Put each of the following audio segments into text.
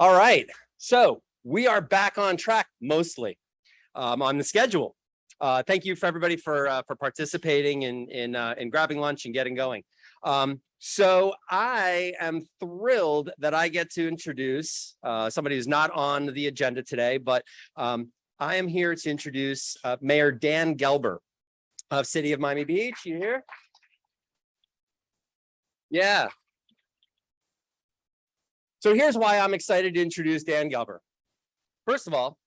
All right, so we are back on track mostly on the schedule. Thank you for everybody for participating in grabbing lunch and getting going. So I am thrilled that I get to introduce somebody who's not on the agenda today, but I am here to introduce Mayor Dan Gelber of City of Miami Beach. You here? Yeah. So here's why I'm excited to introduce Dan Gelber. First of all,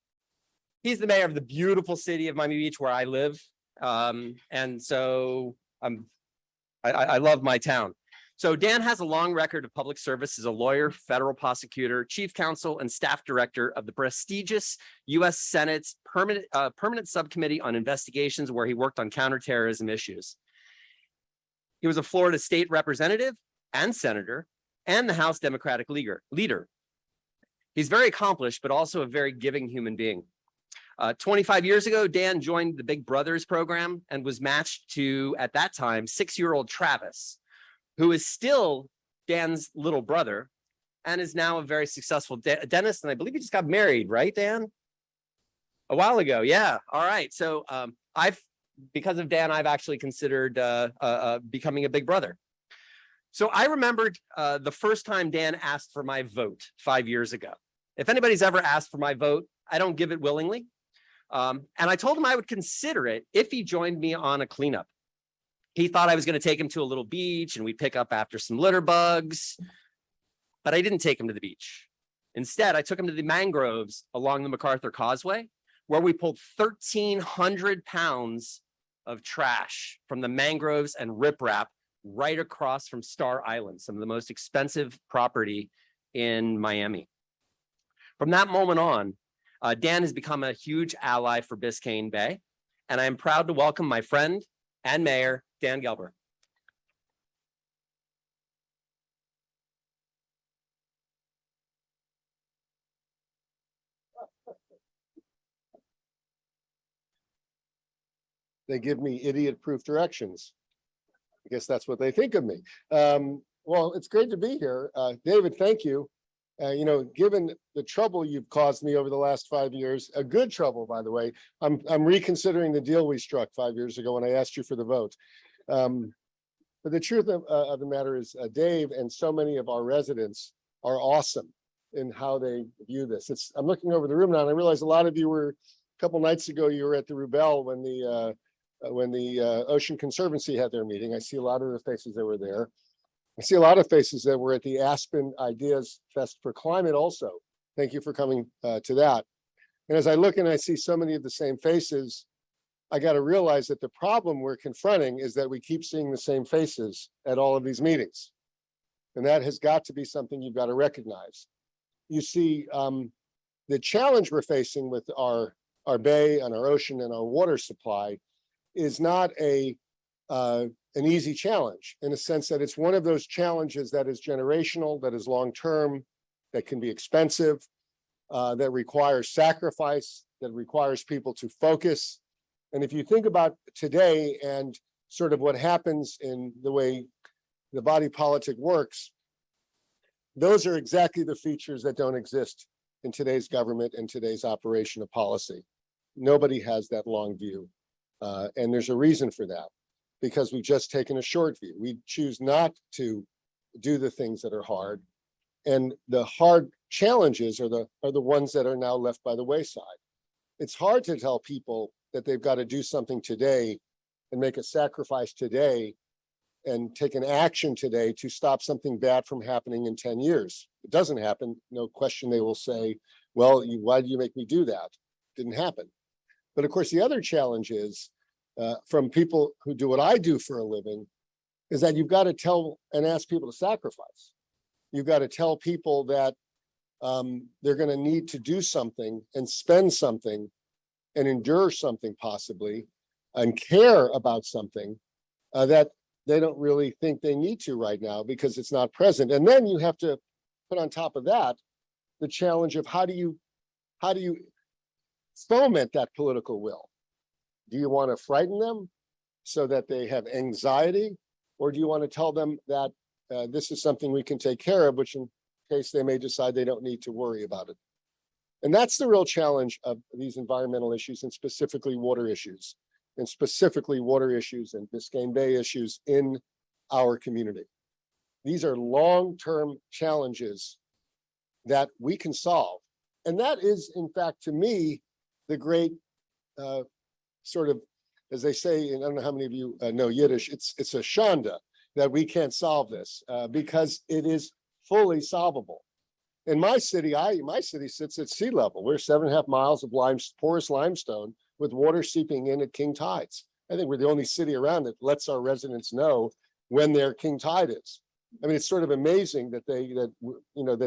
he's the mayor of the beautiful city of Miami Beach where I live. And so I love my town. So Dan has a long record of public service as a lawyer, federal prosecutor, chief counsel, and staff director of the prestigious U.S. Senate's permanent subcommittee on investigations, where he worked on counterterrorism issues. He was a Florida state representative and senator, and the House Democratic leader. He's very accomplished, but also a very giving human being. 25 years ago, Dan joined the Big Brothers program and was matched to, at that time, 6-year-old Travis, who is still Dan's little brother and is now a very successful dentist. And I believe he just got married, right, Dan? A while ago, yeah. All right. So because of Dan, I've actually considered becoming a big brother. So I remembered the first time Dan asked for my vote 5 years ago. If anybody's ever asked for my vote, I don't give it willingly. And I told him I would consider it if he joined me on a cleanup. He thought I was going to take him to a little beach and we'd pick up after some litter bugs, but I didn't take him to the beach. Instead, I took him to the mangroves along the MacArthur Causeway, where we pulled 1,300 pounds of trash from the mangroves and riprap right across from Star Island, some of the most expensive property in Miami. From that moment on, Dan has become a huge ally for Biscayne Bay, and I am proud to welcome my friend and mayor, Dan Gelber. They give me idiot-proof directions. I guess that's what they think of me. Well, it's great to be here. David, thank you. Given the trouble you've caused me over the last 5 years, a good trouble, by the way, I'm reconsidering the deal we struck 5 years ago when I asked you for the vote. But the truth of the matter is, Dave and so many of our residents are awesome in how they view this. I'm looking over the room now, and I realize a lot of you were, a couple nights ago, you were at the Rubel when the Ocean Conservancy had their meeting. I see a lot of the faces that were there. I see a lot of faces that were at the Aspen Ideas Fest for Climate also. Thank you for coming to that. And as I look and I see so many of the same faces, I got to realize that the problem we're confronting is that we keep seeing the same faces at all of these meetings. And that has got to be something you've got to recognize. You see, the challenge we're facing with our bay and our ocean and our water supply is not an easy challenge, in a sense that it's one of those challenges that is generational, that is long-term, that can be expensive, that requires sacrifice, that requires people to focus. And if you think about today and sort of what happens in the way the body politic works, those are exactly the features that don't exist in today's government and today's operation of policy. Nobody has that long view. And there's a reason for that, because we've just taken a short view. We choose not to do the things that are hard. And the hard challenges are the ones that are now left by the wayside. It's hard to tell people that they've got to do something today and make a sacrifice today and take an action today to stop something bad from happening in 10 years. It doesn't happen, no question. They will say, well, why do you make me do that? It didn't happen. But of course, the other challenge is from people who do what I do for a living, is that you've got to tell and ask people to sacrifice. You've got to tell people that they're going to need to do something and spend something and endure something possibly and care about something that they don't really think they need to right now because it's not present. And then you have to put on top of that the challenge of how do you foment that political will? Do you want to frighten them so that they have anxiety, or do you want to tell them that this is something we can take care of, which case they may decide they don't need to worry about it. And that's the real challenge of these environmental issues, and specifically water issues, and Biscayne Bay issues in our community. These are long-term challenges that we can solve. And that is, in fact, to me, the great sort of, as they say, and I don't know how many of you know Yiddish, it's a shanda that we can't solve this because it is fully solvable. In my city, my city sits at sea level. We're 7.5 miles of porous limestone with water seeping in at king tides. I think we're the only city around that lets our residents know when their king tide is. I mean, it's sort of amazing that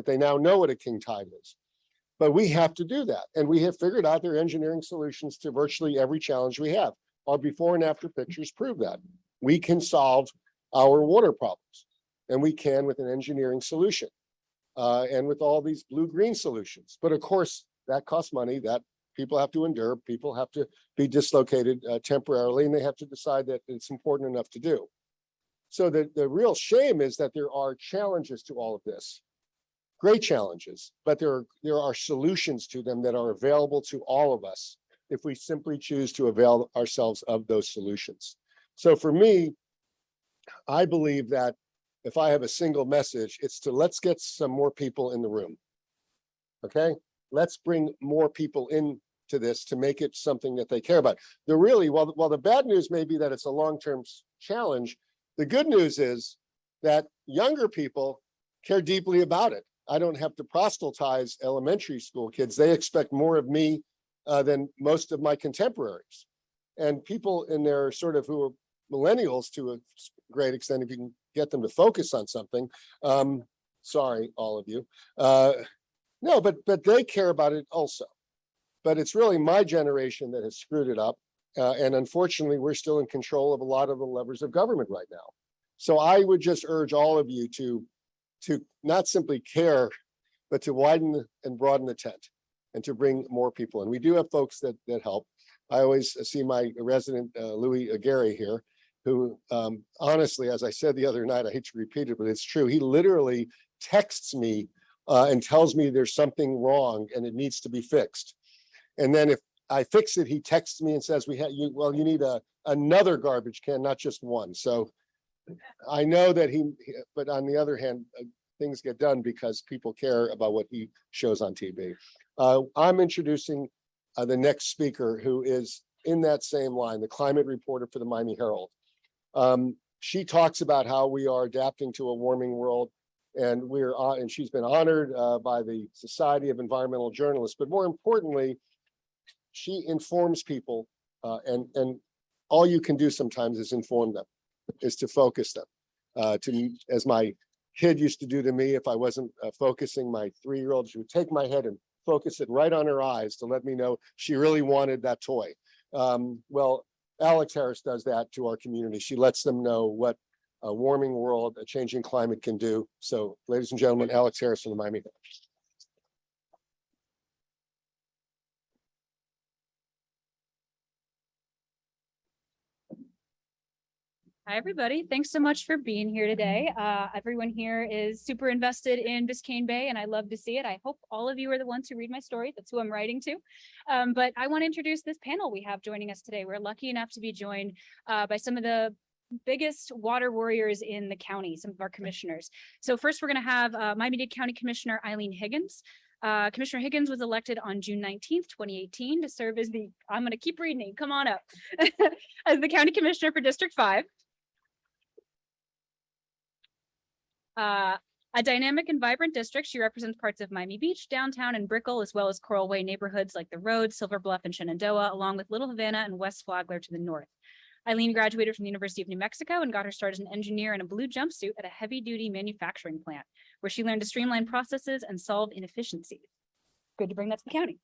they now know what a king tide is. But we have to do that, and we have figured out there are engineering solutions to virtually every challenge we have. Our before and after pictures prove that we can solve our water problems, and we can with an engineering solution. And with all these blue-green solutions. But of course, that costs money, that people have to endure, people have to be dislocated temporarily, and they have to decide that it's important enough to do. So the real shame is that there are challenges to all of this, great challenges, but there are solutions to them that are available to all of us if we simply choose to avail ourselves of those solutions. So for me, I believe that if I have a single message, it's to let's get some more people in the room. Okay, let's bring more people into this to make it something that they care about. While the bad news may be that it's a long-term challenge, the good news is that younger people care deeply about it. I don't have to proselytize elementary school kids. They expect more of me than most of my contemporaries. And people in their sort of who are millennials to a great extent, if you can get them to focus on something. Sorry, all of you. No, but they care about it also. But it's really my generation that has screwed it up. And unfortunately, we're still in control of a lot of the levers of government right now. So I would just urge all of you to not simply care, but to widen and broaden the tent and to bring more people in. We do have folks that help. I always see my resident Louis Aguirre here, who honestly, as I said the other night, I hate to repeat it, but it's true. He literally texts me and tells me there's something wrong and it needs to be fixed. And then if I fix it, he texts me and says, you need another garbage can, not just one. So I know that but on the other hand, things get done because people care about what he shows on TV. I'm introducing the next speaker, who is in that same line, the climate reporter for the Miami Herald. She talks about how we are adapting to a warming world, and and she's been honored by the Society of Environmental Journalists. But more importantly, she informs people, and all you can do sometimes is inform them, is to focus them. As my kid used to do to me, if I wasn't focusing my 3-year-old, she would take my head and focus it right on her eyes to let me know she really wanted that toy. Well, Alex Harris does that to our community. She lets them know what a warming world, a changing climate can do. So, ladies and gentlemen, Alex Harris from the Miami. Hi, everybody. Thanks so much for being here today. Everyone here is super invested in Biscayne Bay, and I love to see it. I hope all of you are the ones who read my story. That's who I'm writing to. But I want to introduce this panel we have joining us today. We're lucky enough to be joined by some of the biggest water warriors in the county, some of our commissioners. So first, we're going to have Miami-Dade County Commissioner Eileen Higgins. Commissioner Higgins was elected on June 19th, 2018 to serve as I'm going to keep reading, come on up, as the County Commissioner for District 5. A dynamic and vibrant district, she represents parts of Miami Beach, downtown, and Brickell, as well as Coral Way neighborhoods like The Road, Silver Bluff, and Shenandoah, along with Little Havana and West Flagler to the north. Eileen graduated from the University of New Mexico and got her start as an engineer in a blue jumpsuit at a heavy-duty manufacturing plant, where she learned to streamline processes and solve inefficiencies. Good to bring that to the county.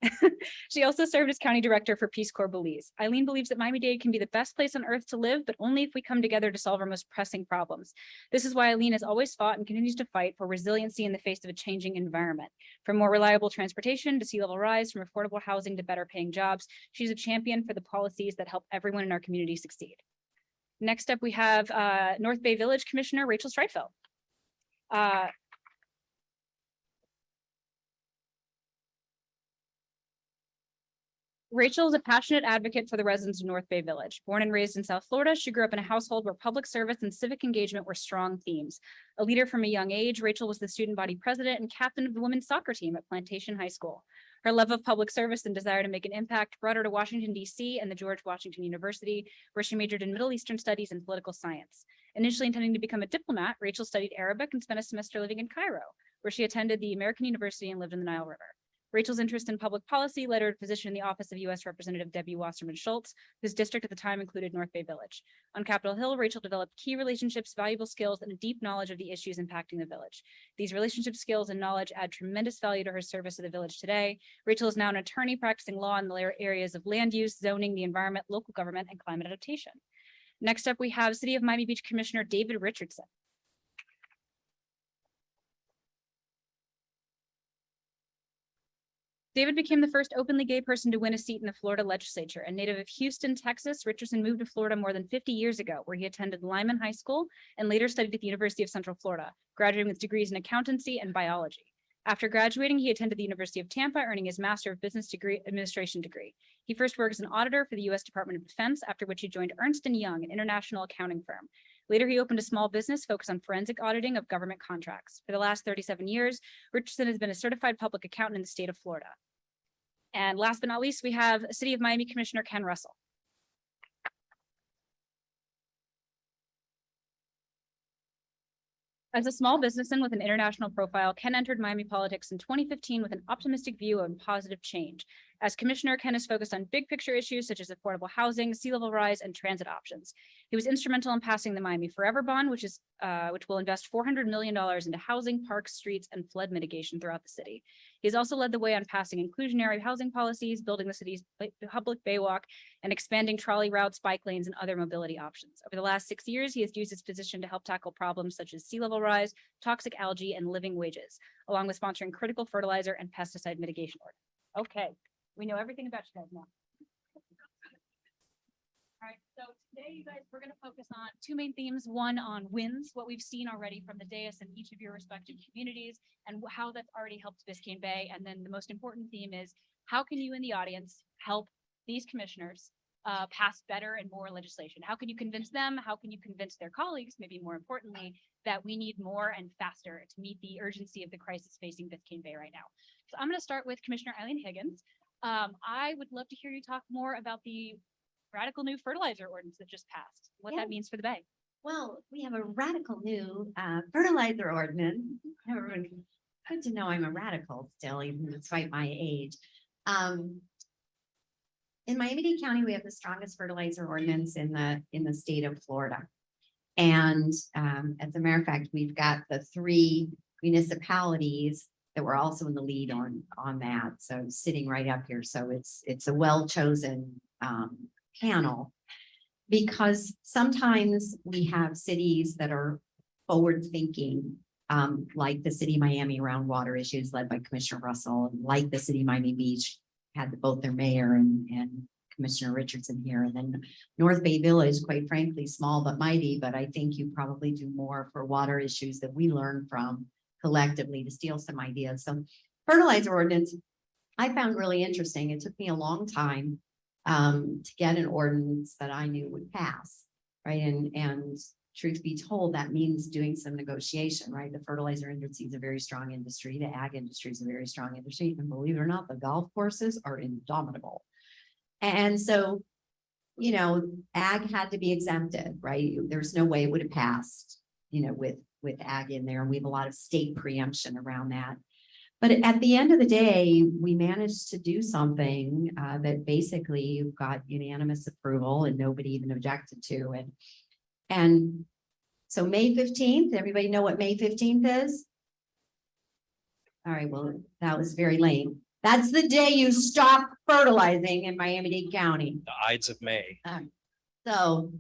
She also served as county director for Peace Corps Belize. Eileen believes that Miami-Dade can be the best place on earth to live, but only if we come together to solve our most pressing problems. This is why Eileen has always fought and continues to fight for resiliency in the face of a changing environment. From more reliable transportation to sea level rise, from affordable housing to better paying jobs, she's a champion for the policies that help everyone in our community succeed. Next up, we have North Bay Village Commissioner Rachel Streitfeld. Rachel is a passionate advocate for the residents of North Bay Village. Born and raised in South Florida, she grew up in a household where public service and civic engagement were strong themes. A leader from a young age, Rachel was the student body president and captain of the women's soccer team at Plantation High School. Her love of public service and desire to make an impact brought her to Washington, D.C. and the George Washington University, where she majored in Middle Eastern studies and political science. Initially intending to become a diplomat, Rachel studied Arabic and spent a semester living in Cairo, where she attended the American University and lived in the Nile River. Rachel's interest in public policy led her to position in the office of U.S. Representative Debbie Wasserman Schultz, whose district at the time included North Bay Village. On Capitol Hill, Rachel developed key relationships, valuable skills, and a deep knowledge of the issues impacting the village. These relationship skills and knowledge add tremendous value to her service to the village today. Rachel is now an attorney practicing law in the areas of land use, zoning, the environment, local government, and climate adaptation. Next up, we have City of Miami Beach Commissioner David Richardson. David became the first openly gay person to win a seat in the Florida legislature. A native of Houston, Texas, Richardson moved to Florida more than 50 years ago, where he attended Lyman High School and later studied at the University of Central Florida, graduating with degrees in accountancy and biology. After graduating, he attended the University of Tampa, earning his Master of Business Administration degree. He first worked as an auditor for the U.S. Department of Defense, after which he joined Ernst & Young, an international accounting firm. Later, he opened a small business focused on forensic auditing of government contracts. For the last 37 years, Richardson has been a certified public accountant in the state of Florida. And last but not least, we have City of Miami Commissioner Ken Russell. As a small businessman with an international profile, Ken entered Miami politics in 2015 with an optimistic view of positive change. As commissioner, Ken is focused on big picture issues such as affordable housing, sea level rise, and transit options. He was instrumental in passing the Miami Forever Bond, which will invest $400 million into housing, parks, streets, and flood mitigation throughout the city. He has also led the way on passing inclusionary housing policies, building the city's public baywalk, and expanding trolley routes, bike lanes, and other mobility options. Over the last 6 years, he has used his position to help tackle problems such as sea level rise, toxic algae, and living wages, along with sponsoring critical fertilizer and pesticide mitigation orders. Okay, we know everything about you guys now. All right, so today, you guys, we're going to focus on two main themes. One on wins, what we've seen already from the dais in each of your respective communities, and how that's already helped Biscayne Bay. And then the most important theme is, how can you in the audience help these commissioners pass better and more legislation? How can you convince them? How can you convince their colleagues, maybe more importantly, that we need more and faster to meet the urgency of the crisis facing Biscayne Bay right now? So I'm going to start with Commissioner Eileen Higgins. I would love to hear you talk more about the radical new fertilizer ordinance that just passed, what that means for the Bay. Well, we have a radical new fertilizer ordinance. Everyone, good to know I'm a radical still, even despite my age. In Miami-Dade County, we have the strongest fertilizer ordinance in the state of Florida. And as a matter of fact, we've got the 3 municipalities that were also in the lead on that. So sitting right up here. So it's a well-chosen panel, because sometimes we have cities that are forward thinking, like the city of Miami around water issues led by Commissioner Russell, like the city of Miami Beach had both their mayor and Commissioner Richardson here. And then North Bay Village, quite frankly, small but mighty, but I think you probably do more for water issues that we learn from collectively to steal some ideas. So fertilizer ordinance, I found really interesting. It took me a long time to get an ordinance that I knew would pass, right? And truth be told, that means doing some negotiation, right? The fertilizer industry is a very strong industry. The ag industry is a very strong industry. And believe it or not, the golf courses are indomitable. And so, you know, ag had to be exempted, right? There's no way it would have passed, you know, with ag in there. And we have a lot of state preemption around that. But at the end of the day, we managed to do something that basically got unanimous approval and nobody even objected to. And so May 15th, everybody know what May 15th is? All right, well, that was very lame. That's the day you stop fertilizing in Miami-Dade County. The Ides of May. So,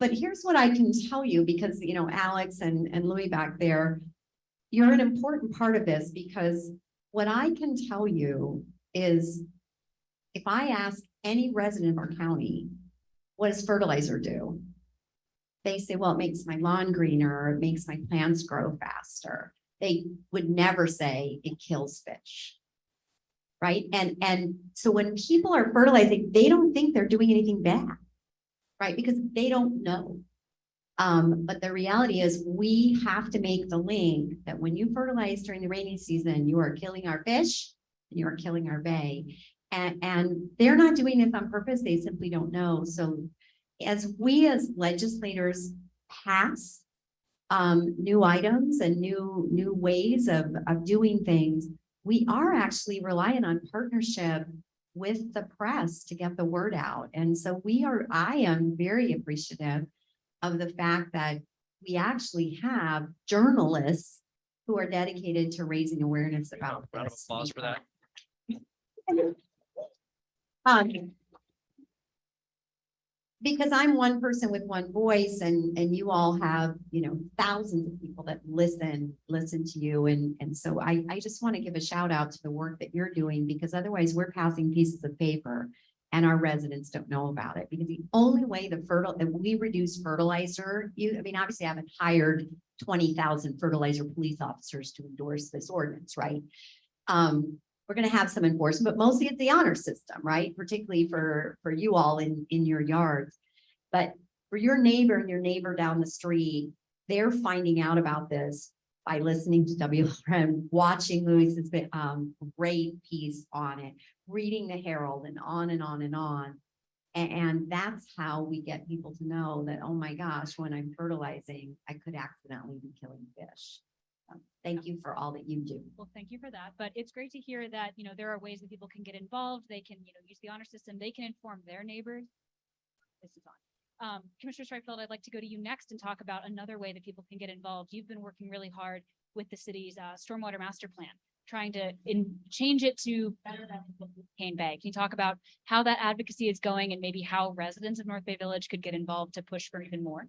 but here's what I can tell you, because, you know, Alex and Louis back there, you're an important part of this, because what I can tell you is, if I ask any resident of our county, what does fertilizer do? They say, well, it makes my lawn greener, or it makes my plants grow faster. They would never say it kills fish. right? And so when people are fertilizing, they don't think they're doing anything bad, right? Because they don't know. But the reality is we have to make the link that when you fertilize during the rainy season, you are killing our fish and you are killing our bay. And they're not doing this on purpose. They simply don't know. So as we as legislators pass new items and new ways of doing things, we are actually relying on partnership with the press to get the word out. And so I am very appreciative of the fact that we actually have journalists who are dedicated to raising awareness about this. Round of applause for that. Because I'm one person with one voice and you all have, thousands of people that listen to you. And so I just want to give a shout out to the work that you're doing, because otherwise we're passing pieces of paper and our residents don't know about it. Because the only way that we reduce fertilizer, obviously I haven't hired 20,000 fertilizer police officers to endorse this ordinance, right? We're going to have some enforcement, but mostly it's the honor system, right? Particularly for you all in your yards. But for your neighbor and your neighbor down the street, they're finding out about this by listening to WRN, watching Louis's great piece on it, reading the Herald, and on and on and on. And that's how we get people to know that, oh my gosh, when I'm fertilizing, I could accidentally be killing fish. Thank you for all that you do. Well, thank you for that. But it's great to hear that, there are ways that people can get involved. They can, use the honor system. They can inform their neighbors. This is on. Commissioner Streifeld, I'd like to go to you next and talk about another way that people can get involved. You've been working really hard with the city's stormwater master plan, trying to change it to better than Biscayne Bay. Can you talk about how that advocacy is going and maybe how residents of North Bay Village could get involved to push for even more?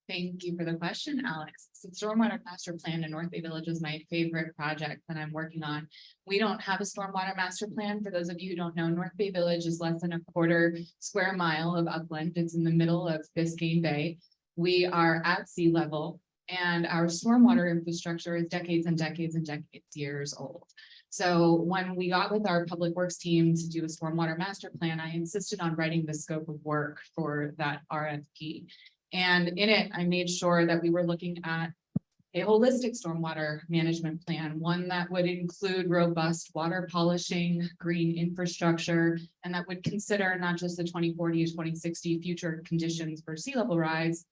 Thank you for the question, Alex. So Stormwater Master Plan in North Bay Village is my favorite project that I'm working on. We don't have a Stormwater Master Plan. For those of you who don't know, North Bay Village is less than a quarter square mile of upland. It's in the middle of Biscayne Bay. We are at sea level, and our stormwater infrastructure is decades and decades and decades years old. So when we got with our public works team to do a stormwater master plan, I insisted on writing the scope of work for that RFP. And in it, I made sure that we were looking at a holistic stormwater management plan, one that would include robust water polishing, green infrastructure, and that would consider not just the 2040 to 2060 future conditions for sea level rise,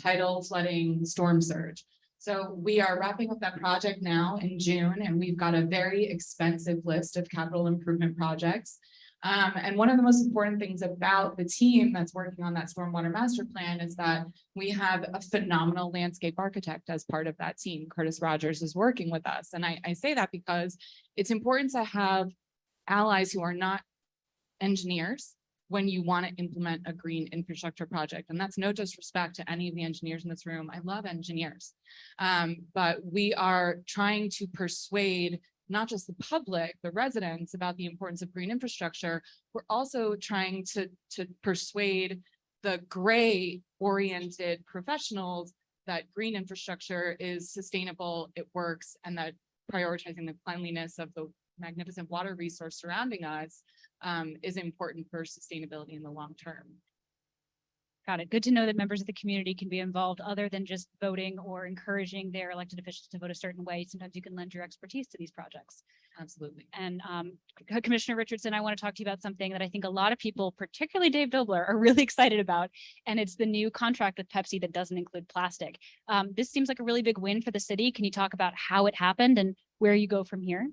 tidal, flooding, storm surge. So we are wrapping up that project now in June, and we've got a very expensive list of capital improvement projects. And one of the most important things about the team that's working on that stormwater master plan is that we have a phenomenal landscape architect as part of that team. Curtis Rogers is working with us. And I say that because it's important to have allies who are not engineers when you want to implement a green infrastructure project. And that's no disrespect to any of the engineers in this room. I love engineers. But we are trying to persuade not just the public, the residents, about the importance of green infrastructure. We're also trying to persuade the gray oriented professionals that green infrastructure is sustainable, it works, and that prioritizing the cleanliness of the magnificent water resource surrounding us is important for sustainability in the long term. Got it. Good to know that members of the community can be involved other than just voting or encouraging their elected officials to vote a certain way. Sometimes you can lend your expertise to these projects. Absolutely. And Commissioner Richardson, I want to talk to you about something that I think a lot of people, particularly Dave Dobler, are really excited about. And it's the new contract with Pepsi that doesn't include plastic. This seems like a really big win for the city. Can you talk about how it happened and where you go from here?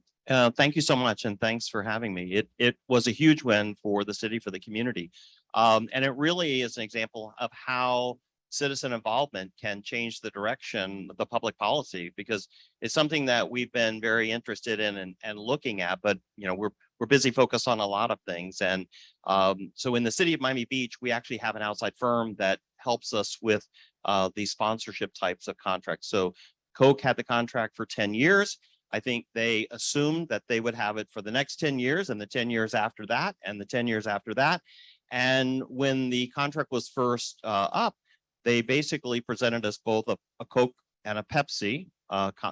Thank you so much, and thanks for having me. It was a huge win for the city, for the community. And it really is an example of how citizen involvement can change the direction of the public policy, because it's something that we've been very interested in and looking at, but we're busy focused on a lot of things. And so in the city of Miami Beach, we actually have an outside firm that helps us with these sponsorship types of contracts. So Coke had the contract for 10 years. I think they assumed that they would have it for the next 10 years and the 10 years after that and the 10 years after that. And when the contract was first up, they basically presented us both a Coke and a Pepsi,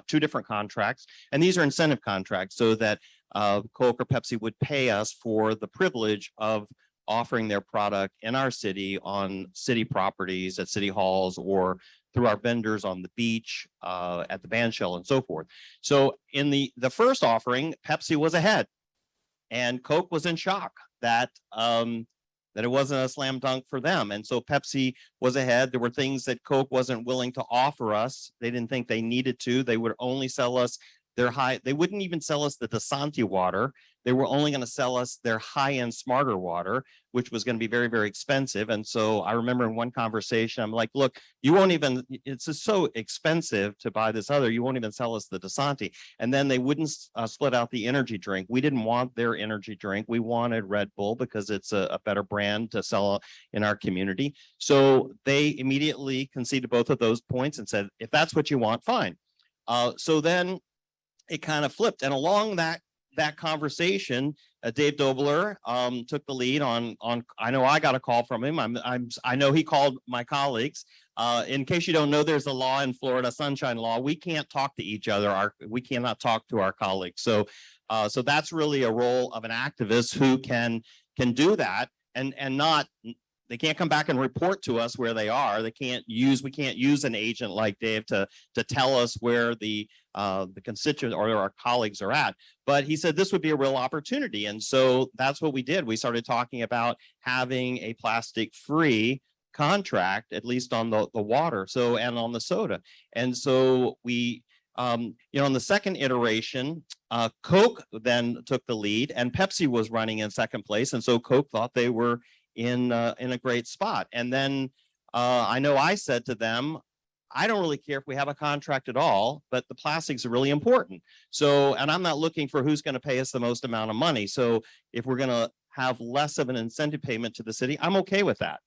two different contracts. And these are incentive contracts so that Coke or Pepsi would pay us for the privilege of offering their product in our city on city properties at city halls or through our vendors on the beach, at the band shell and so forth. So in the first offering, Pepsi was ahead and Coke was in shock that it wasn't a slam dunk for them. And so Pepsi was ahead. There were things that Coke wasn't willing to offer us. They didn't think they needed to. They would only sell us they wouldn't even sell us the Dasani water. They were only going to sell us their high-end smarter water, which was going to be very, very expensive. And so I remember in one conversation, I'm like, look, you won't even, it's just so expensive to buy this other, you won't even sell us the Dasani. And then they wouldn't split out the energy drink. We didn't want their energy drink. We wanted Red Bull because it's a better brand to sell in our community. So they immediately conceded both of those points and said, if that's what you want, fine. So then it kind of flipped, and along that conversation, Dave Dobler took the lead on. I know I got a call from him. I know he called my colleagues. In case you don't know, there's a law in Florida, Sunshine Law. We can't talk to each other. We cannot talk to our colleagues. So that's really a role of an activist who can do that and not. They can't come back and report to us where they are. We can't use an agent like Dave to tell us where the constituents or our colleagues are at. But he said this would be a real opportunity. And so that's what we did. We started talking about having a plastic-free contract, at least on the water, and on the soda. And so we, on the second iteration, Coke then took the lead and Pepsi was running in second place. And so Coke thought they were in a great spot. And then I know I said to them, I don't really care if we have a contract at all, but the plastics are really important. So, and I'm not looking for who's going to pay us the most amount of money. So if we're going to have less of an incentive payment to the city, I'm okay with that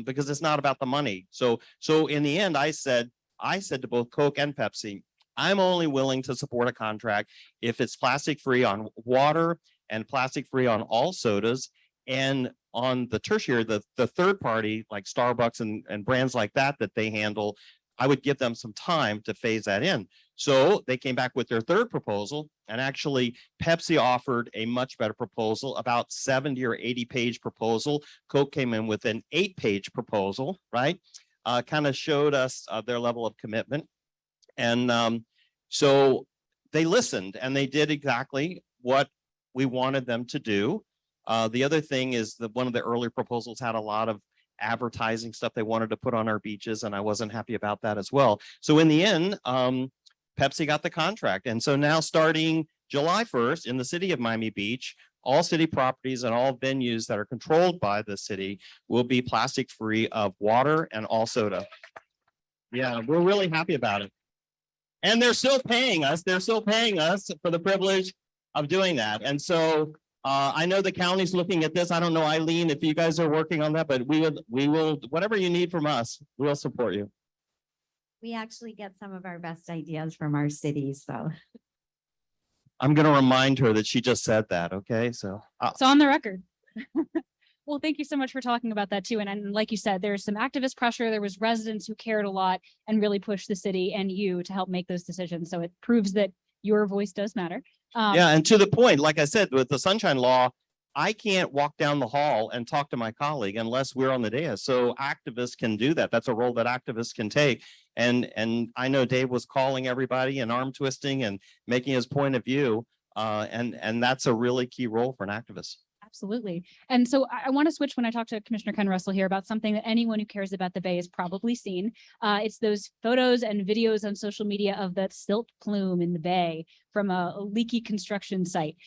because it's not about the money. So in the end, I said to both Coke and Pepsi, I'm only willing to support a contract if it's plastic free on water and plastic free on all sodas. And on the tertiary, the third party, like Starbucks and brands like that they handle, I would give them some time to phase that in. So they came back with their third proposal, and actually Pepsi offered a much better proposal, about 70 or 80 page proposal. Coke came in with an 8-page proposal, right? Kind of showed us their level of commitment. And so they listened and they did exactly what we wanted them to do. The other thing is that one of the earlier proposals had a lot of advertising stuff they wanted to put on our beaches, and I wasn't happy about that as well. So in the end, Pepsi got the contract. And so now starting July 1st in the city of Miami Beach, all city properties and all venues that are controlled by the city will be plastic free of water and all soda. Yeah, we're really happy about it. And they're still paying us. They're still paying us for the privilege of doing that. And so I know the county's looking at this. I don't know, Eileen, if you guys are working on that, but we will, whatever you need from us, we'll support you. We actually get some of our best ideas from our cities, so. I'm going to remind her that she just said that. Okay, so. It's on the record. Well, thank you so much for talking about that too. And like you said, there's some activist pressure. There was residents who cared a lot and really pushed the city and you to help make those decisions. So it proves that your voice does matter. Yeah, and to the point, like I said, with the Sunshine Law, I can't walk down the hall and talk to my colleague unless we're on the dais. So activists can do that. That's a role that activists can take. And I know Dave was calling everybody and arm twisting and making his point of view. And that's a really key role for an activist. Absolutely. And so I want to switch when I talk to Commissioner Ken Russell here about something that anyone who cares about the Bay has probably seen. It's those photos and videos on social media of that silt plume in the Bay from a leaky construction site.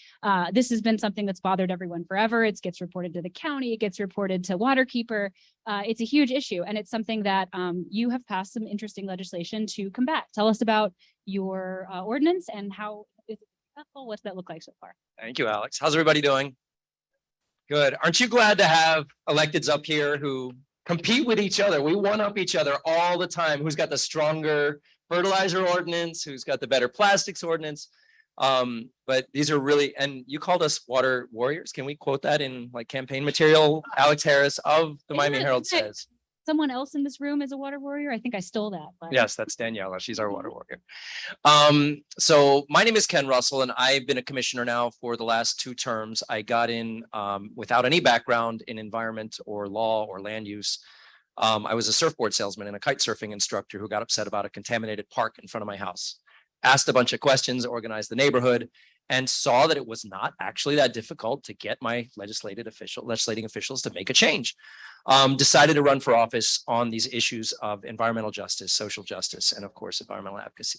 This has been something that's bothered everyone forever. It gets reported to the county. It gets reported to Waterkeeper. It's a huge issue. And it's something that you have passed some interesting legislation to combat. Tell us about your ordinance and how it's successful. What's that look like so far? Thank you, Alex. How's everybody doing? Good. Aren't you glad to have electeds up here who compete with each other? We one up each other all the time. Who's got the stronger fertilizer ordinance? Who's got the better plastics ordinance? But these are really, and you called us water warriors. Can we quote that in like campaign material? Alex Harris of the Miami Herald says. someone else in this room is a water warrior. I think I stole that. but- Yes, that's Daniela. She's our water warrior. So my name is Ken Russell and I've been a commissioner now for the last 2 terms. I got in without any background in environment or law or land use. I was a surfboard salesman and a kite surfing instructor who got upset about a contaminated park in front of my house. Asked a bunch of questions, organized the neighborhood, and saw that it was not actually that difficult to get my legislating officials to make a change. Decided to run for office on these issues of environmental justice, social justice, and of course, environmental advocacy.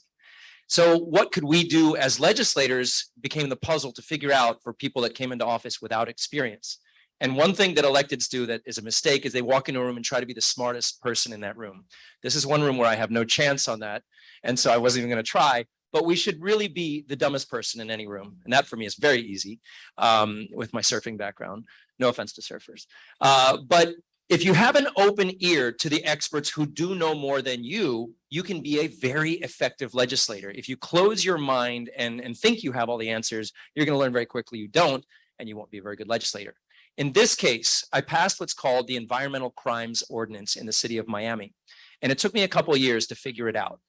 So what could we do as legislators became the puzzle to figure out for people that came into office without experience. And one thing that electeds do that is a mistake is they walk into a room and try to be the smartest person in that room. This is one room where I have no chance on that. And so I wasn't even going to try, but we should really be the dumbest person in any room. And that for me is very easy with my surfing background. No offense to surfers. But if you have an open ear to the experts who do know more than you, you can be a very effective legislator. If you close your mind and think you have all the answers, you're going to learn very quickly you don't, and you won't be a very good legislator. In this case, I passed what's called the Environmental Crimes Ordinance in the city of Miami. And it took me a couple of years to figure it out.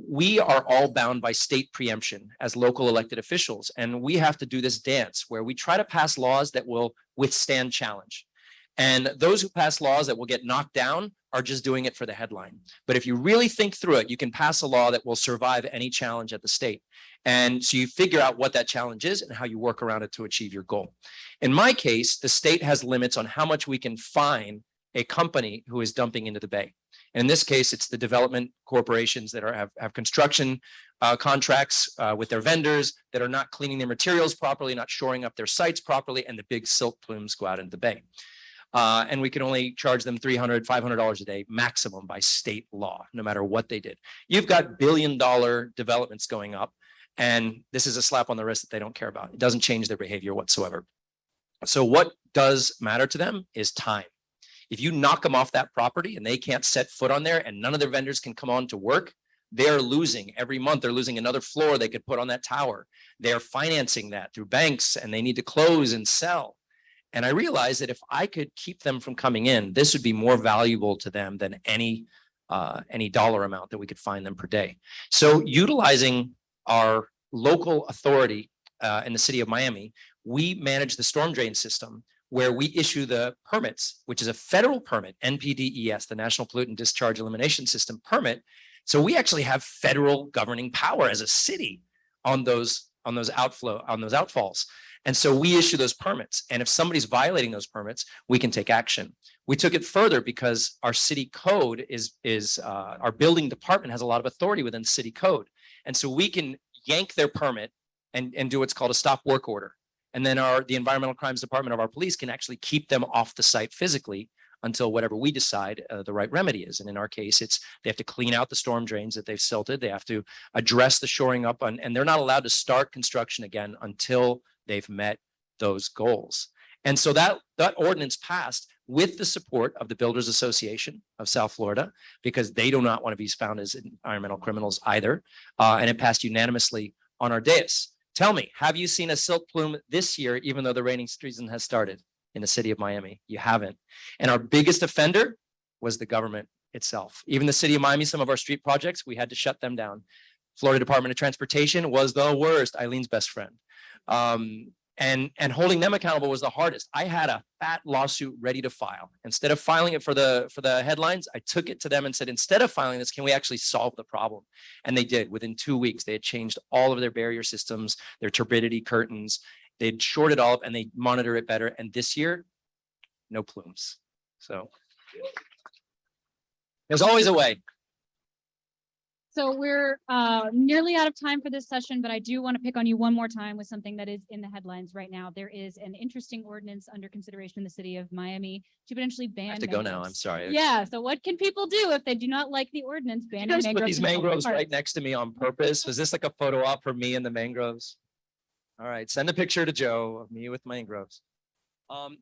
We are all bound by state preemption as local elected officials. And we have to do this dance where we try to pass laws that will withstand challenge. And those who pass laws that will get knocked down are just doing it for the headline. But if you really think through it, you can pass a law that will survive any challenge at the state. And so you figure out what that challenge is and how you work around it to achieve your goal. In my case, the state has limits on how much we can fine a company who is dumping into the bay. And in this case, it's the development corporations that have construction contracts with their vendors that are not cleaning their materials properly, not shoring up their sites properly, and the big silt plumes go out into the bay. And we can only charge them $300, $500 a day maximum by state law, no matter what they did. You've got billion-dollar developments going up, and this is a slap on the wrist that they don't care about. It doesn't change their behavior whatsoever. So what does matter to them is time. If you knock them off that property and they can't set foot on there and none of their vendors can come on to work, they're losing every month. They're losing another floor they could put on that tower. They're financing that through banks and they need to close and sell. And I realized that if I could keep them from coming in, this would be more valuable to them than any dollar amount that we could find them per day. So utilizing our local authority in the city of Miami, we manage the storm drain system where we issue the permits, which is a federal permit, NPDES, the National Pollutant Discharge Elimination System permit. So we actually have federal governing power as a city on those outfalls. And so we issue those permits. And if somebody's violating those permits, we can take action. We took it further because our city code is our building department has a lot of authority within city code. And so we can yank their permit and do what's called a stop work order. And then the environmental crimes department of our police can actually keep them off the site physically until whatever we decide the right remedy is. And in our case, they have to clean out the storm drains that they've silted. They have to address the shoring up and they're not allowed to start construction again until they've met those goals. And so that ordinance passed with the support of the Builders Association of South Florida, because they do not want to be found as environmental criminals either. And it passed unanimously on our dais. Tell me, have you seen a silt plume this year, even though the rainy season has started in the city of Miami? You haven't. And our biggest offender was the government itself. Even the city of Miami, some of our street projects, we had to shut them down. Florida Department of Transportation was the worst, Eileen's best friend. And holding them accountable was the hardest. I had a fat lawsuit ready to file. Instead of filing it for the headlines, I took it to them and said, instead of filing this, can we actually solve the problem? And they did. Within 2 weeks, they had changed all of their barrier systems, their turbidity curtains. They'd shorted all up and they monitor it better. And this year, no plumes. So there's always a way. So we're nearly out of time for this session, but I do want to pick on you one more time with something that is in the headlines right now. There is an interesting ordinance under consideration in the city of Miami to potentially ban. I have to go now. mangroves. I'm sorry. Yeah. So what can people do if they do not like the ordinance You banning guys put mangroves? these in public mangroves parks? right next to me on purpose. Was this like a photo op for me and the mangroves? All right, send a picture to Joe of me with mangroves.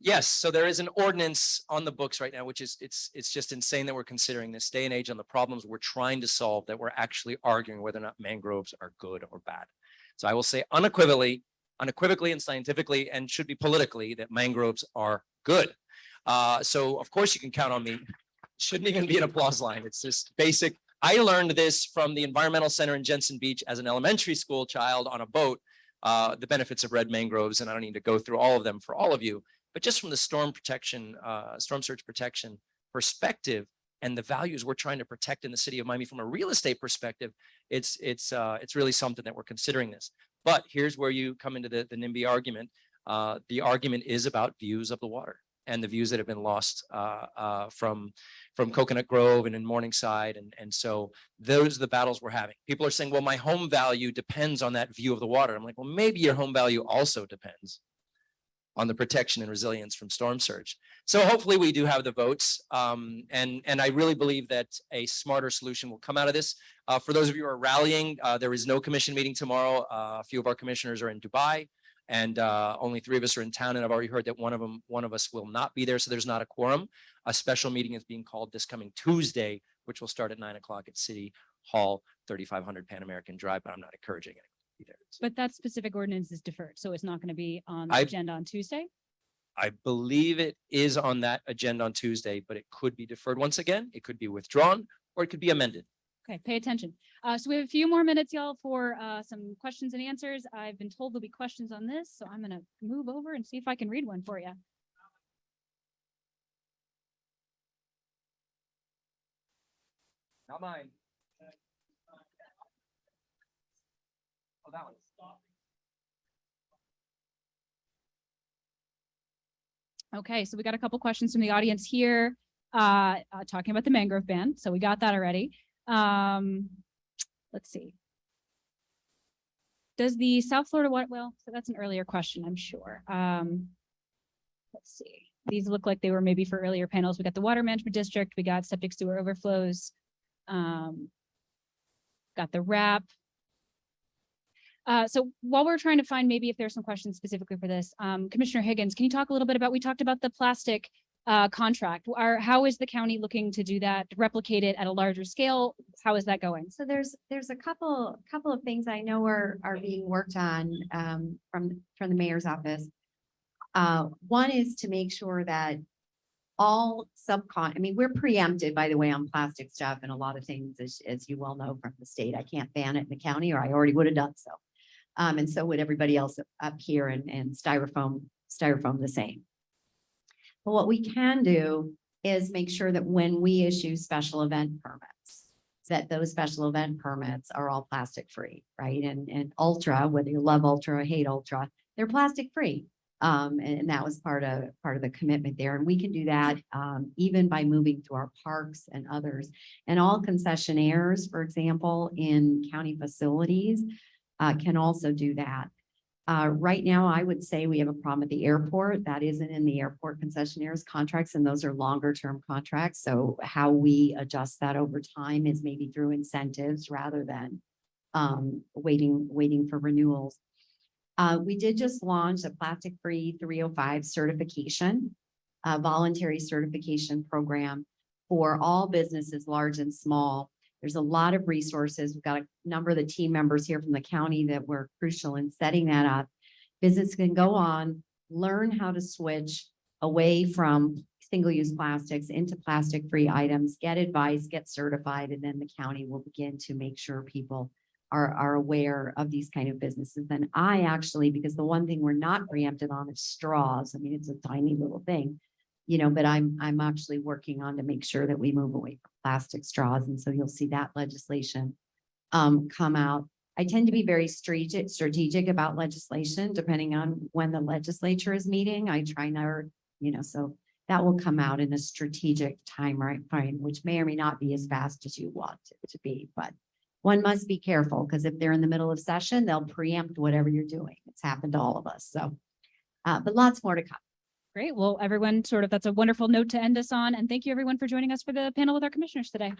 Yes, so there is an ordinance on the books right now, which is it's just insane that we're considering this day and age on the problems we're trying to solve, that we're actually arguing whether or not mangroves are good or bad. So I will say unequivocally and scientifically, and should be politically, that mangroves are good. So of course you can count on me shouldn't even be an applause line. It's just basic. I learned this from the Environmental Center in Jensen Beach as an elementary school child on a boat, the benefits of red mangroves, and I don't need to go through all of them for all of you, but just from the storm protection, storm surge protection perspective and the values we're trying to protect in the city of Miami from a real estate perspective, it's really something that we're considering this. But here's where you come into the NIMBY argument. The argument is about views of the water and the views that have been lost from Coconut Grove and in Morningside. And so those are the battles we're having. People are saying, well, my home value depends on that view of the water. I'm like, well, maybe your home value also depends on the protection and resilience from storm surge. So hopefully we do have the votes. And I really believe that a smarter solution will come out of this. For those of you who are rallying, there is no commission meeting tomorrow. A few of our commissioners are in Dubai, and only 3 of us are in town. And I've already heard that one of us will not be there. So there's not a quorum. A special meeting is being called this coming Tuesday, which will start at 9 o'clock at City Hall, 3500 Pan American Drive, but I'm not encouraging it. Either. But that specific ordinance is deferred, so it's not going to be on the I- agenda on Tuesday. I believe it is on that agenda on Tuesday, but it could be deferred once again. It could be withdrawn, or it could be amended. Okay, pay attention. So we have a few more minutes, y'all, for some questions and answers. I've been told there'll be questions on this, so I'm gonna move over and see if I can read one for you. Not mine. Oh, that one. Okay, so we got a couple questions from the audience here, talking about the mangrove ban. So we got that already. Let's see. Does the South Florida water, well, so that's an earlier question, I'm sure. Let's see. These look like they were maybe for earlier panels. We got the water management district, we got septic sewer overflows. Got the wrap. So while we're trying to find maybe if there's some questions specifically for this, Commissioner Higgins, can you talk a little bit about, we talked about the plastic contract. How is the county looking to do that, to replicate it at a larger scale? How is that going? So there's a couple of things I know are being worked on from the mayor's office. One is to make sure that all I mean, we're preempted, by the way, on plastic stuff and a lot of things, as you well know from the state. I can't ban it in the county, or I already would have done so. And so would everybody else up here, and styrofoam the same. But what we can do is make sure that when we issue special event permits, that those special event permits are all plastic free, right? And Ultra, whether you love Ultra or hate Ultra, they're plastic free. And that was part of the commitment there. And we can do that even by moving to our parks and others. And all concessionaires, for example, in county facilities, can also do that. Right now, I would say we have a problem at the airport. That isn't in the airport concessionaires contracts, and those are longer term contracts. So how we adjust that over time is maybe through incentives rather than waiting for renewals. We did just launch a plastic-free 305 certification, a voluntary certification program for all businesses, large and small. There's a lot of resources. We've got a number of the team members here from the county that were crucial in setting that up. Business can go on, learn how to switch away from single-use plastics into plastic-free items, get advice, get certified, and then the county will begin to make sure people are aware of these kind of businesses. And I actually, because the one thing we're not preempted on is straws. I mean, it's a tiny little thing, you know, but I'm actually working on to make sure that we move away from plastic straws. And so you'll see that legislation come out. I tend to be very strategic about legislation, depending on when the legislature is meeting. I try never, you know, so that will come out in a strategic time frame, which may or may not be as fast as you want it to be, but one must be careful, because if they're in the middle of session, they'll preempt whatever you're doing. It's happened to all of us. So, but lots more to come. Great. Well, everyone, that's a wonderful note to end us on. And thank you everyone for joining us for the panel with our commissioners today.